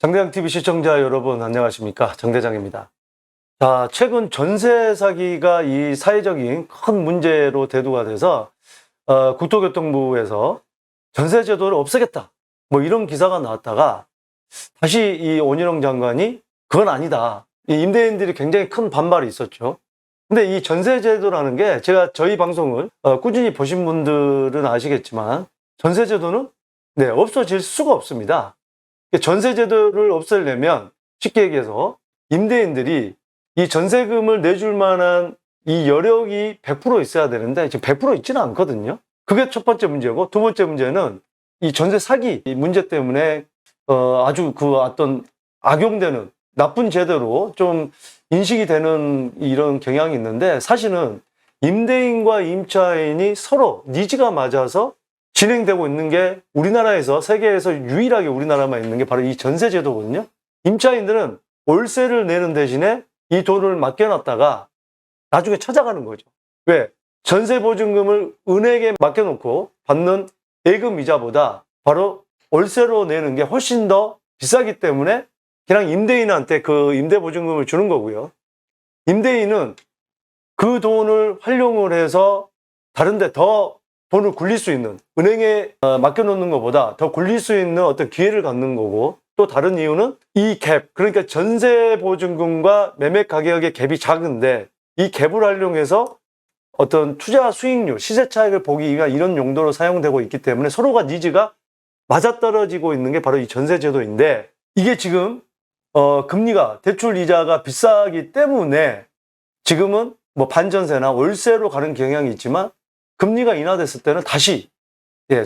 정대장TV 시청자 여러분 안녕하십니까, 정대장입니다. 자, 최근 전세 사기가 이 사회적인 큰 문제로 대두가 돼서 국토교통부에서 전세 제도를 없애겠다 뭐 이런 기사가 나왔다가 다시 이 원희룡 장관이 그건 아니다, 이 임대인들이 굉장히 큰 반발이 있었죠. 근데 이 전세 제도라는 게 제가 저희 방송을 꾸준히 보신 분들은 아시겠지만 전세 제도는 없어질 수가 없습니다. 전세 제도를 없애려면 쉽게 얘기해서 임대인들이 이 전세금을 내줄 만한 이 여력이 100% 있어야 되는데 지금 100% 있지는 않거든요. 그게 첫 번째 문제고, 두 번째 문제는 이 전세 사기 문제 때문에 아주 그 어떤 악용되는 나쁜 제도로 좀 인식이 되는 이런 경향이 있는데, 사실은 임대인과 임차인이 서로 니즈가 맞아서 진행되고 있는 게 우리나라에서, 세계에서 유일하게 우리나라만 있는 게 바로 이 전세 제도거든요. 임차인들은 월세를 내는 대신에 이 돈을 맡겨놨다가 나중에 찾아가는 거죠. 왜? 전세 보증금을 은행에 맡겨놓고 받는 예금 이자보다 바로 월세로 내는 게 훨씬 더 비싸기 때문에 그냥 임대인한테 그 임대 보증금을 주는 거고요. 임대인은 그 돈을 활용을 해서 다른 데 더 돈을 굴릴 수 있는, 은행에 맡겨놓는 것보다 더 굴릴 수 있는 어떤 기회를 갖는 거고, 또 다른 이유는 이 갭, 그러니까 전세 보증금과 매매 가격의 갭이 작은데 이 갭을 활용해서 어떤 투자 수익률, 시세 차익을 보기 위한 이런 용도로 사용되고 있기 때문에 서로가 니즈가 맞아떨어지고 있는 게 바로 이 전세 제도인데, 이게 지금 금리가, 대출 이자가 비싸기 때문에 지금은 뭐 반전세나 월세로 가는 경향이 있지만 금리가 인하됐을 때는 다시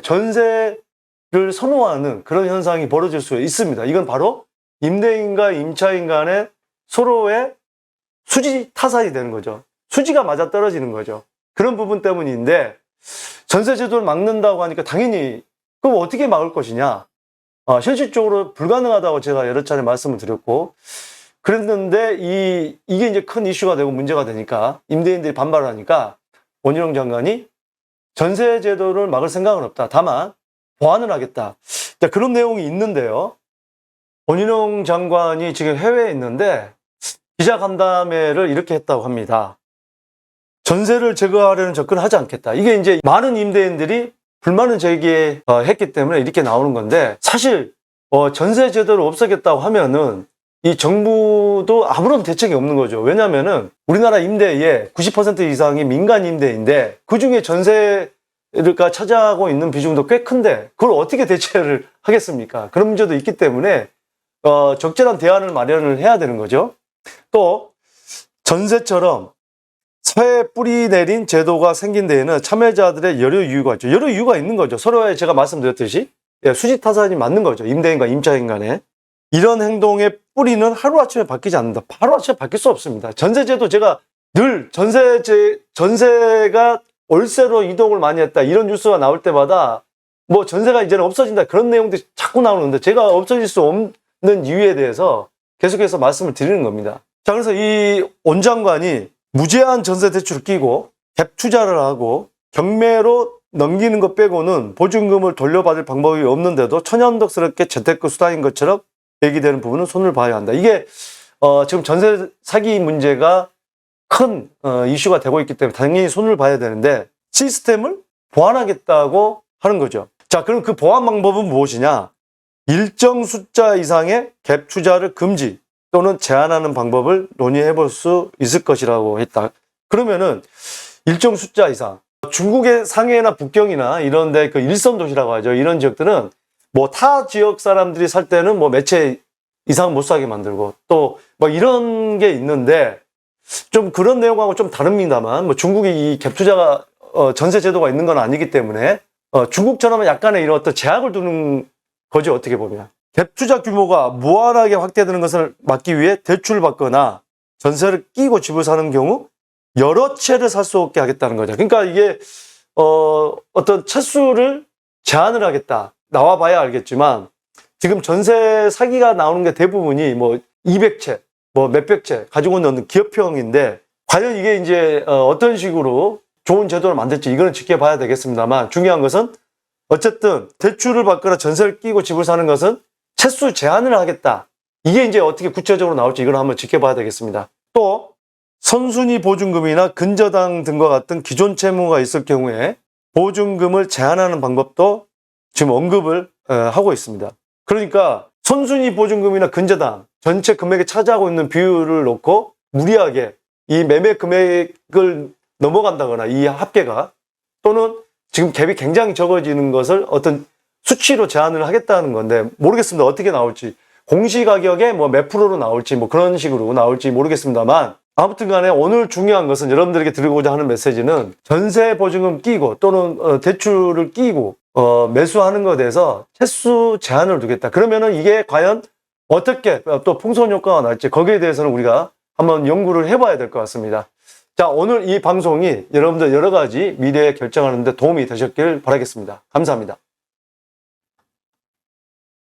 전세를 선호하는 그런 현상이 벌어질 수 있습니다. 이건 바로 임대인과 임차인 간의 서로의 수지 타산이 되는 거죠. 수지가 맞아떨어지는 거죠. 그런 부분 때문인데, 전세 제도를 막는다고 하니까 당연히 그럼 어떻게 막을 것이냐, 현실적으로 불가능하다고 제가 여러 차례 말씀을 드렸고, 그랬는데 이게 이제 큰 이슈가 되고 문제가 되니까 임대인들이 반발을 하니까 원희룡 장관이 전세 제도를 막을 생각은 없다, 다만 보완을 하겠다, 그런 내용이 있는데요. 원희룡 장관이 지금 해외에 있는데 기자간담회를 이렇게 했다고 합니다. 전세를 제거하려는 접근을 하지 않겠다. 이게 이제 많은 임대인들이 불만을 제기했기 때문에 이렇게 나오는 건데, 사실 전세 제도를 없애겠다고 하면은 이 정부도 아무런 대책이 없는 거죠. 왜냐면은 우리나라 임대의 90% 이상이 민간 임대인데 그 중에 전세가 차지하고 있는 비중도 꽤 큰데 그걸 어떻게 대체를 하겠습니까? 그런 문제도 있기 때문에 적절한 대안을 마련을 해야 되는 거죠. 또 전세처럼 사회에 뿌리 내린 제도가 생긴 데에는 참여자들의 여러 이유가 있죠. 여러 이유가 있는 거죠. 서로의, 제가 말씀드렸듯이 수지 타산이 맞는 거죠. 임대인과 임차인 간에. 이런 행동의 뿌리는 하루아침에 바뀌지 않는다. 하루아침에 바뀔 수 없습니다. 전세제도, 제가 늘 전세가 월세로 이동을 많이 했다 이런 뉴스가 나올 때마다 뭐 전세가 이제는 없어진다 그런 내용들이 자꾸 나오는데, 제가 없어질 수 없는 이유에 대해서 계속해서 말씀을 드리는 겁니다. 자, 그래서 이 원 장관이 무제한 전세 대출을 끼고 갭 투자를 하고 경매로 넘기는 것 빼고는 보증금을 돌려받을 방법이 없는데도 천연덕스럽게 재테크 수단인 것처럼 얘기되는 부분은 손을 봐야 한다. 이게 지금 전세 사기 문제가 큰 이슈가 되고 있기 때문에 당연히 손을 봐야 되는데, 시스템을 보완하겠다고 하는 거죠. 자, 그럼 그 보완 방법은 무엇이냐? 일정 숫자 이상의 갭 투자를 금지 또는 제한하는 방법을 논의해 볼 수 있을 것이라고 했다. 그러면은 일정 숫자 이상, 중국의 상해나 북경이나 이런데 그 일선 도시라고 하죠. 이런 지역들은 뭐 타 지역 사람들이 살 때는 뭐 몇 채 이상 못 사게 만들고 또 뭐 이런 게 있는데, 좀 그런 내용하고 좀 다릅니다만, 뭐 중국이 이 갭 투자가 전세 제도가 있는 건 아니기 때문에 중국처럼 약간의 이런 어떤 제약을 두는 거죠, 어떻게 보면. 갭 투자 규모가 무한하게 확대되는 것을 막기 위해 대출을 받거나 전세를 끼고 집을 사는 경우 여러 채를 살 수 없게 하겠다는 거죠. 그러니까 이게 어떤 채수를 제한을 하겠다. 나와봐야 알겠지만 지금 전세 사기가 나오는 게 대부분이 뭐 200채, 뭐 몇백 채 가지고 있는 기업형인데, 과연 이게 이제 어떤 식으로 좋은 제도를 만들지 이거는 지켜봐야 되겠습니다만, 중요한 것은 어쨌든 대출을 받거나 전세를 끼고 집을 사는 것은 채수 제한을 하겠다. 이게 이제 어떻게 구체적으로 나올지 이걸 한번 지켜봐야 되겠습니다. 또 선순위 보증금이나 근저당 등과 같은 기존 채무가 있을 경우에 보증금을 제한하는 방법도 지금 언급을 하고 있습니다. 그러니까 선순위 보증금이나 근저당 전체 금액에 차지하고 있는 비율을 놓고 무리하게 이 매매 금액을 넘어간다거나 이 합계가 또는 지금 갭이 굉장히 적어지는 것을 어떤 수치로 제한을 하겠다는 건데 모르겠습니다. 어떻게 나올지. 공시가격에 뭐 몇 프로로 나올지 뭐 그런 식으로 나올지 모르겠습니다만 아무튼 간에 오늘 중요한 것은 여러분들에게 드리고자 하는 메시지는 전세 보증금 끼고 또는 대출을 끼고 매수하는 것에 대해서 채수 제한을 두겠다. 그러면은 이게 과연 어떻게 또 풍선 효과가 날지 거기에 대해서는 우리가 한번 연구를 해봐야 될 것 같습니다. 자, 오늘 이 방송이 여러분들 여러 가지 미래에 결정하는 데 도움이 되셨길 바라겠습니다. 감사합니다.